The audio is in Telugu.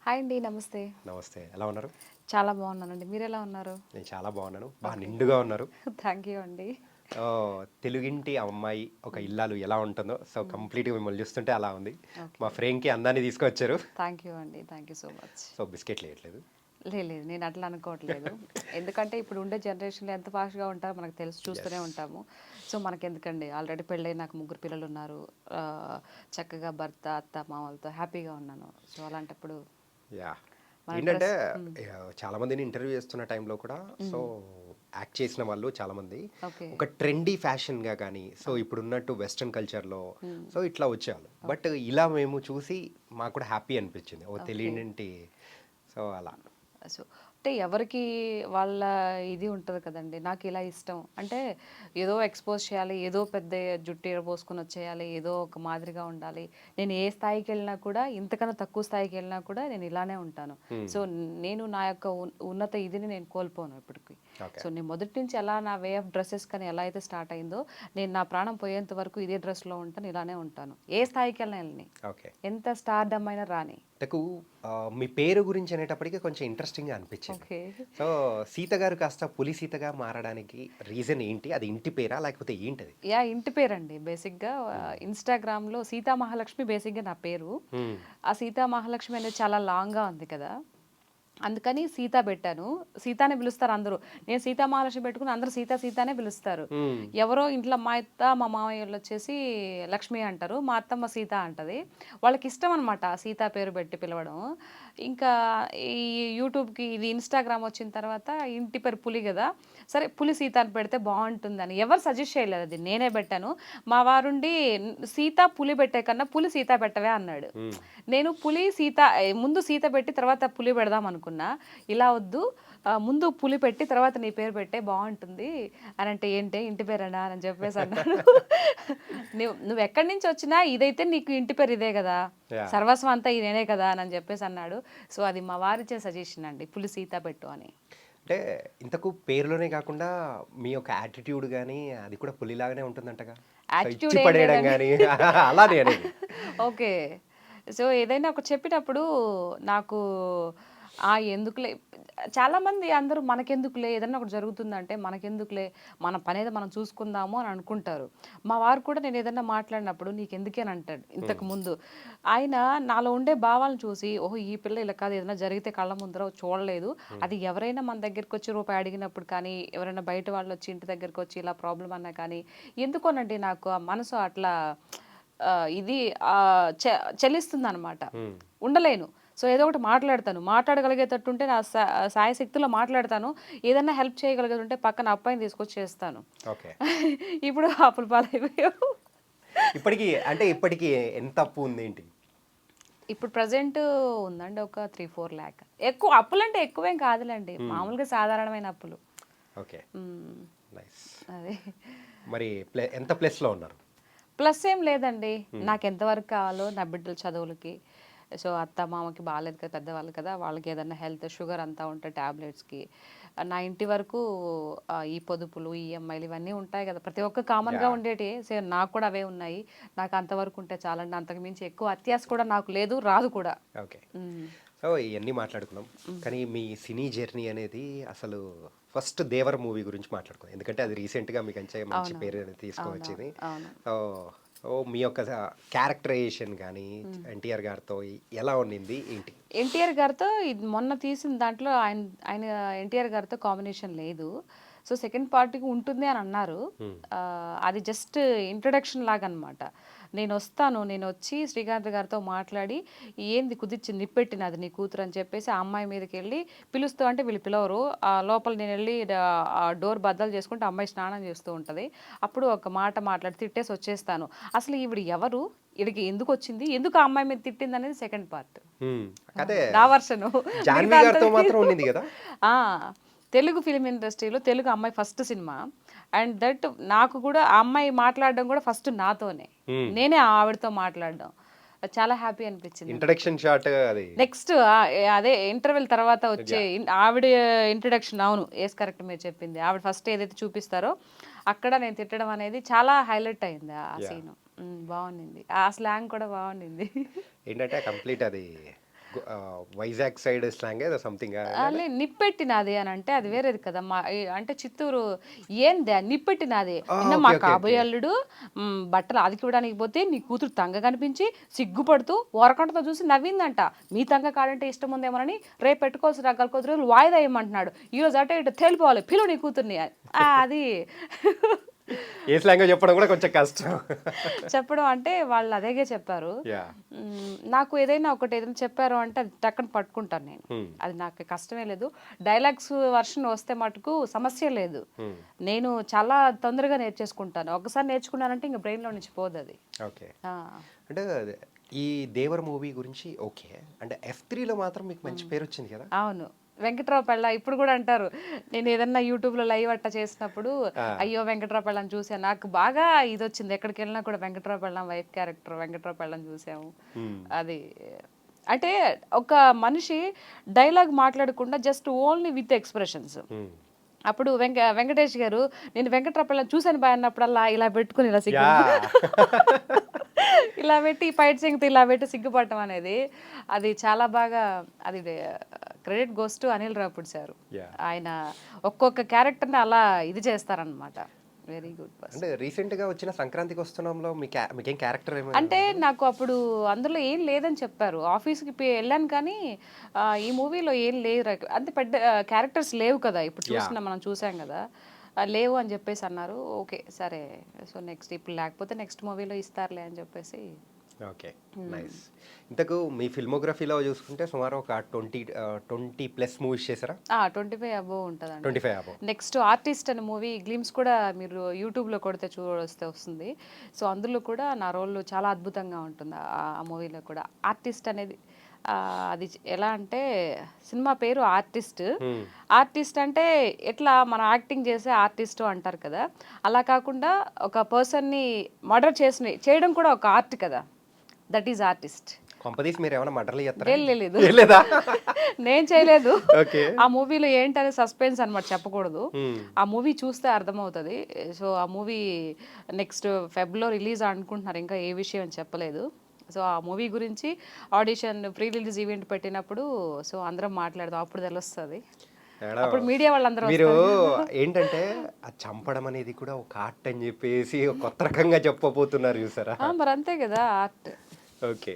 హాయ్ అండి. నమస్తే. నమస్తే. ఎలా ఉన్నారు? చాలా బాగున్నానండి. మీరెలా ఉన్నారు? నేను చాలా బాగున్నాను. ఓకే. నిండుగా ఉన్నారు. థ్యాంక్ యూ అండి. తెలుగింటి అమ్మాయి ఒక హ్మ్. ఇల్లాలు ఎలా ఉంటుందో, హ్మ్. కంప్లీట్‌గా మిమ్మల్ని చూస్తుంటే అలా ఉంది. ఓకే. మా ఫ్రేమ్‌కి అందాన్ని తీసుకొచ్చారు. థ్యాంక్ యూ అండి. Thank you so much. బిస్కెట్‌లు ఎయట్లేదు. లేదు. నేను అట్లా అనుకోవట్లేదు. ఎందుకంటే ఇప్పుడు ఉండే జనరేషన్‌లో ఎంత ఫాస్ట్‌గా ఉంటారో మనకు తెలుసు. చూస్తూనే యెస్. ఉంటాము. సో, మనకెందుకండి ఆల్రెడీ పెళ్ళై నాకు ముగ్గురు పిల్లలున్నారు. చక్కగా భర్త, అత్త, మామలతో హ్యాపీగా ఉన్నాను. సో, అలాంటప్పుడు యాహ్! మన ఏంటంటే డ్రెస్ హ్మ్. చాలామందిని ఇంటర్వ్యూ చేస్తున్న టైంలో కూడా సో, హ్మ్. యాక్ట్ చేసిన వాళ్ళు చాలామంది ఓకే. ఒక ట్రెండీ ఫ్యాషన్‌గా గానీ, ఆ! ఇప్పుడున్నట్టు వెస్టర్న్ కల్చర్‌లో హ్మ్. ఇట్లా వచ్చేవాళ్ళు. But okay. ఇలా మేము చూసి మాకు కూడా హ్యాపీ అనిపించింది. ఓకే. తెలియనింటి అలా. సో, అంటే ఎవరికి వాళ్ళ ఇది ఉంటది కదండీ. నాకిలా ఇష్టం. అంటే ఏదో ఎక్స్‌పోజ్ చేయాలి. ఏదో పెద్ద జుట్టు ఇరబోసుకొని వచ్చేయాలి. ఏదో ఒక మాదిరిగా ఉండాలి. నేను ఏ స్థాయికెళ్ళినా కూడా ఇంతకన్నా తక్కువ స్థాయికెళ్ళినా కూడా నేను ఇలానే ఉంటాను. హ్మ్. సో, నేను నా యొక్క ఉన్నత ఇదిని నేను కోల్పోను ఎప్పటికి. ఓకే. సో, నేను మొదటి నుంచి ఎలా నా వే ఆఫ్ డ్రెసెస్ కానీ ఎలా అయితే స్టార్ట్ అయిందో, నేను నా ప్రాణం పోయేంత వరకు ఇదే డ్రెస్‌లో ఉంటాను. ఇలానే ఉంటాను. ఏ స్థాయికెళ్ళినా ఎళ్ళని. ఓకే. ఎంత స్టార్‌డమ్ అయినా రాని. నాకు మీ పేరు గురించి అనేటప్పటికి కొంచెం ఇంట్రెస్టింగ్‌గా అనిపించింది. ఓకే. సో, సీత గారు కాస్త పులి సీతగా మారడానికి రీజన్ ఏంటి? అది ఇంటి పేరా? లేకపోతే ఏంటది? యాహ్! ఇంటి పేరండి. బేసిక్‌గా హ్మ్. ఇన్‌స్టాగ్రామ్‌లో సీతా మహాలక్ష్మి బేసిక్‌గా నా పేరు. హ్మ్. ఆ సీతా మహాలక్ష్మి అనేది చాలా లాంగ్‌గా ఉంది కదా! అందుకని సీత పెట్టాను. సీత అనే పిలుస్తారు అందరూ. నేను సీతా మహాలక్ష్మి పెట్టుకుని అందరూ సీత సీత అనే పిలుస్తారు. హ్మ్. ఎవరో ఇంట్లో మా అత్త, మా మామయ్యోళ్ళొచ్చేసి లక్ష్మి అంటారు. మా అత్తమ్మ సీత అంటది. వాళ్ళకిష్టం అనమాట ఆ సీత పేరు పెట్టి పిలవడం. ఇంకా ఈ యూట్యూబ్‌కి ఇది ఇన్‌స్టాగ్రామ్ వచ్చిన తర్వాత ఇంటి పేరు పులి గదా! సరే పులి సీత అని పెడితే బావుంటుందని. ఎవరు సజెస్ట్ చేయలేదు అది. నేనే పెట్టాను. మా వారుండి సీత, పులి పెట్టే కన్నా పులి సీత పెట్టవే అన్నాడు. హ్మ్. నేను పులి, సీత ముందు సీత పెట్టి తర్వాత పులి పెడదాం అనుకున్నా. ఇలా వద్దు ముందు పులి పెట్టి తర్వాత నీ పేరు పెట్టే బావుంటుంది అనంటే, ఏంటే ఇంటి పేరేనా అని చెప్పేసి అన్నాడు. నువ్వెక్కడి నుంచి వచ్చినా ఇదైతే నీకు ఇంటి పేరు ఇదే గదా! యాహ్! సర్వస్వం అంతా నేనే కదా! అని చెప్పేసి అన్నాడు. సో, అది మా వారిచ్చే సజెషన్ అండి. పులి సీత పెట్టు అని. అంటే ఇంతకు పేరులోనే కాకుండా మీ యొక్క యాటిట్యూడ్ గాని, అది కూడా పులిలాగానే ఉంటుందంటగా? ఇచ్చి యాటిట్యూడ్ ఏం పడేయడం లేదండి. గాని అలా నేనేది. ఓకే. సో, ఏదైనా ఒకటి చెప్పేటప్పుడు నాకు ఎందుకులే చాలామంది అందరూ మనకెందుకులే ఏదన్నా ఒకటి జరుగుతుందంటే మనకెందుకులే మన పనేదో మనం చూసుకుందాము అని అనుకుంటారు. మా వారు కూడా నేను ఏదన్నా మాట్లాడినప్పుడు నీకెందుకే అని అంటాడు హ్మ్. ఇంతకుముందు. ఆయన నాలో ఉండే భావాలను చూసి ఓహో! ఈ పిల్ల ఇలా కాదు ఏదైనా జరిగితే కళ్ళ ముందర చూడలేదు. హ్మ్. అది ఎవరైనా మన దగ్గరకొచ్చి రూపాయి అడిగినప్పుడు కానీ, ఎవరైనా బయట వాళ్ళొచ్చి ఇంటి దగ్గరకొచ్చి ఇలా ప్రాబ్లమ్ అన్నా కానీ, ఎందుకోనండి నాకు ఆ మనసు అట్లా ఇది చలిస్తుందనమాట. హ్మ్. ఉండలేను. సో, ఏదో ఒకటి మాట్లాడతాను. మాట్లాడగలిగేటట్టుంటే నా శాయశక్తులా మాట్లాడతాను. ఏదన్నా హెల్ప్ చేయగలిగేదుంటే పక్కన అబ్బాయిని తీసుకొచ్చి చేస్తాను. ఓకే. ఇప్పుడు అప్పుల పాలైపోయావు. ఇప్పటికి ఇప్పటికి ఎంత అప్పు ఉంది ఏంటి? ఇప్పుడు ప్రెజెంట్ ఉందండి ఒక 3, 4 లాక్. ఎక్కువ అప్పులంటే ఎక్కువేం కాదులెండి. హ్మ్. మామూలుగా సాధారణమైన అప్పులు. ఓకే. హ్మ్. నైస్. అదే. మరి ఎంత ప్లస్‌లో ఉన్నారు? ప్లస్ ఏం లేదండి. హ్మ్. నాకెంత వరకు కావాలో నా బిడ్డల చదువులకి. సో, అత్త, మామకి బాలేదు కదా! పెద్దవాళ్ళు కదా! వాళ్ళకేదన్నా హెల్త్ షుగర్ అంతా ఉంటే టాబ్లెట్స్‌కి. నా ఇంటి వరకు ఈ పొదుపులు, ఈఎంఐలు ఇవన్నీ ఉంటాయి కదా! ప్రతి ఒక్క కామన్‌గా యాహ్! ఉండేటియే. సేమ్ నాకు కూడా అవే ఉన్నాయి. నాకు అంతవరకు ఉంటే చాలండి. అంతకు మించి ఎక్కువ అత్యాశ కూడా నాకు లేదు. రాదు కూడా. ఓకే. హ్మ్. ఇయన్నీ మాట్లాడుకున్నాం. హ్మ్. కానీ మీ సినీ జర్నీ అనేది అసలు ఫస్ట్ 'దేవర' మూవీ గురించి మాట్లాడుకుందాం. ఎందుకంటే అది రీసెంట్‌గా మంచి పేరు అవునవును. అనేది అవునవును. తీసుకొచ్చింది. అవును. ఓహ్! మీ యొక్క క్యారెక్టరైజేషన్ గానీ, హ్మ్. ఎన్టీఆర్ గారితో ఎలా ఉండింది? ఏంటి? ఎన్టీఆర్ గారితో ఇది మొన్న తీసిన దాంట్లో ఆయన ఎన్టీఆర్ గారితో కాంబినేషన్ లేదు. సో, సెకండ్ పార్ట్‌కి ఉంటుంది అని అన్నారు. హ్మ్. అది జస్ట్ ఇంట్రడక్షన్ లాగనమాట. నేనొచ్చి శ్రీకాంత్ గారితో మాట్లాడి, ఏంది కుదిర్చి నిప్పెట్టినది నీ కూతురు అని చెప్పేసి ఆ అమ్మాయి మీదకెళ్ళి పిలుస్తూ అంటే వీళ్ళు పిలవరు. లోపల నేనెళ్ళి ఆ డోర్ బద్దలు చేసుకుంటే ఆ అమ్మాయి స్నానం చేస్తూ ఉంటది. అప్పుడు ఒక మాట మాట్లాడి తిట్టేసి వచ్చేస్తాను. అసలు ఈవిడ ఎవరు? ఈడికి ఎందుకొచ్చింది? ఎందుకు ఆ అమ్మాయి మీద తిట్టిందనేది సెకండ్ పార్ట్. హ్మ్. అదే నా వర్షను. 'జాహ్నవి' మిగతా అంతా గారితో మాత్రం ఉండింది గదా! ఆ! తెలుగు ఫిల్మ్ ఇండస్ట్రీలో తెలుగు అమ్మాయి ఫస్ట్ సినిమా. అండ్ దట్ నాకు కూడా ఆ అమ్మాయి మాట్లాడడం కూడా ఫస్ట్ నాతోనే. హ్మ్. నేనే ఆవిడతో మాట్లాడడం. చాలా హ్యాపీ అనిపించింది నాకు. ఇంట్రడక్షన్ షాట్ అది. నెక్స్ట్ అదే ఇంటర్వెల్ తర్వాత వచ్చే యాహ్! ఆవిడ ఇంట్రడక్షన్ అవును. కరెక్ట్ మీరు చెప్పింది. ఆవిడ ఫస్ట్ ఏదైతే చూపిస్తారో అక్కడ నేను తిట్టడం అనేది చాలా హైలైట్ అయింది ఆ యాహ్! సీను. బావుండింది. ఆ స్లాంగ్ కూడా బావుండింది. ఏంటంటే కంప్లీట్ అది వైజాగ్ సైడ్ స్లాంగ్ ఏదో సంథింగ్. నిప్పెట్టినది అని అంటే అది వేరేది కదా అంటే చిత్తూరు ఏందే నిప్పెట్టినది నిన్న ఓకే మా ఓకే కాబోయే ఓకే. అల్లుడు బట్టలు అదికివ్వడానికి పోతే నీ కూతురు తంగ కనిపించి సిగ్గుపడుతూ ఓరకంటతో చూసి నవ్విందంట. మీ తంగ కాడంటే ఇష్టం ఉందేమోనని రేపు పెట్టుకోవాల్సిన రకాల కొద్ది రోజులు వాయిదా వేయమంటున్నాడు. ఈరోజు అటే ఇటు తేలిపోవాలి పిలువు నీ కూతుర్ని అది ఏ స్లాంగ్ చెప్పడం కూడా కొంచెం కష్టం. చెప్పడం అంటే వాళ్ళు అదేగే చెప్పారు. యా. నాకు ఏదైనా చెప్పారు అంటే అది టక్కన పట్టుకుంటాను నేను. అది నాకు కష్టమే లేదు. డైలాగ్స్ వర్షన్ వస్తే మటుకు సమస్య లేదు. నేను చాలా తొందరగా నేర్చేసుకుంటాను. ఒకసారి నేర్చుకున్నానంటే ఇంక బ్రెయిన్లో నుంచి పోదు అది. ఓకే. అంటే ఈ దేవర మూవీ గురించి ఓకే. అంటే F3లో మాత్రం మీకు మంచి పేరు వచ్చింది కదా. అవును. వెంకట్రావు పెళ్ళ ఇప్పుడు కూడా అంటారు. నేను ఏదన్నా యూట్యూబ్లో లైవ్ అట్ట చేసినప్పుడు అయ్యో వెంకట్రావు పెళ్ళని చూసాను. నాకు బాగా ఇది వచ్చింది. ఎక్కడికి వెళ్ళినా కూడా వెంకట్రావు పెళ్ళం వైఫ్ క్యారెక్టర్ వెంకట్రావు పెళ్ళని చూసాము. అది అంటే ఒక మనిషి డైలాగ్ మాట్లాడకుండా జస్ట్ ఓన్లీ విత్ ఎక్స్ప్రెషన్స్. అప్పుడు వెంకటేష్ గారు నేను వెంకట్రావు పెళ్ళని చూసాను బాయ్ అన్నప్పుడల్లా ఇలా పెట్టుకుని ఇలా సిగ్గు ఇలా పెట్టి ఫైట్ సింగ్ ఇలా పెట్టి సిగ్గుపడటం అనేది అది చాలా బాగా అది credit goes to Anil Ravipudi sir. ఆయన ఒక్కొక్క క్యారెక్టర్ని అలా ఇది చేస్తారనమాట. Very good person. అంటే రీసెంట్గా వచ్చిన సంక్రాంతికి వస్తున్నాంలో మీకేం క్యారెక్టర్ ఏమో అంటే నాకు అప్పుడు అందులో ఏం లేదని చెప్పారు. ఆఫీస్కి వెళ్ళాను కానీ ఈ మూవీలో ఏం లేవు అంతే పెద్ద క్యారెక్టర్స్ లేవు కదా. ఇప్పుడు మనం చూసాం కదా లేవు అని చెప్పేసి అన్నారు. ఓకే సరే సో నెక్స్ట్ ఇప్పుడు లేకపోతే నెక్స్ట్ మూవీలో ఇస్తారులే అని చెప్పేసి. Okay nice. ఇంతకు మీ ఫిల్మోగ్రఫీలో చూసుకుంటే సుమారు ఒక 20+ మూవీస్ చేశారా? 25 అబోవ్ ఉంటుందండి. 25 అబోవ్. నెక్స్ట్ ఆర్టిస్ట్ అనే మూవీ గ్లిమ్స్ కూడా మీరు యూట్యూబ్లో కొడితే చూడొస్తే వస్తుంది. సో అందులో కూడా నా రోల్ చాలా అద్భుతంగా ఉంటుంది. ఆ మూవీలో కూడా ఆర్టిస్ట్ అనేది అది ఎలా అంటే సినిమా పేరు ఆర్టిస్ట్. ఆర్టిస్ట్ అంటే ఎట్లా మనం యాక్టింగ్ చేసే ఆర్టిస్ట్ అంటారు కదా, అలా కాకుండా ఒక పర్సన్ని మర్డర్ చేయడం కూడా ఒక ఆర్ట్ కదా. That is artist. కొంపదీసి మీరు ఏమైనా మర్డర్లు చేస్తారా? లేదు లేదా? నేను చేయలేదు. ఓకే. ఆ మూవీలో ఏంటనే సస్పెన్స్ అనమాట, చెప్పకూడదు. ఆ మూవీ చూస్తే అర్థమవుతుంది. సో ఆ మూవీ నెక్స్ట్ ఫెబ్లో రిలీజ్ అనుకుంటున్నారు. ఇంకా ఏ విషయం అని చెప్పలేదు. సో ఆ మూవీ గురించి ఆడిషన్ ప్రీ రిలీజ్ ఈవెంట్ పెట్టినప్పుడు సో అందరం మాట్లాడదాం, అప్పుడు తెలుస్తుంది. అప్పుడు మీడియా వాళ్ళందరూ మీరు ఏంటంటే ఆ చంపడం అనేది కూడా ఒక ఆర్ట్ అని చెప్పేసి కొత్త రకంగా చెప్పబోతున్నారు చూసారా? మరి అంతే కదా ఆర్ట్. ఓకే.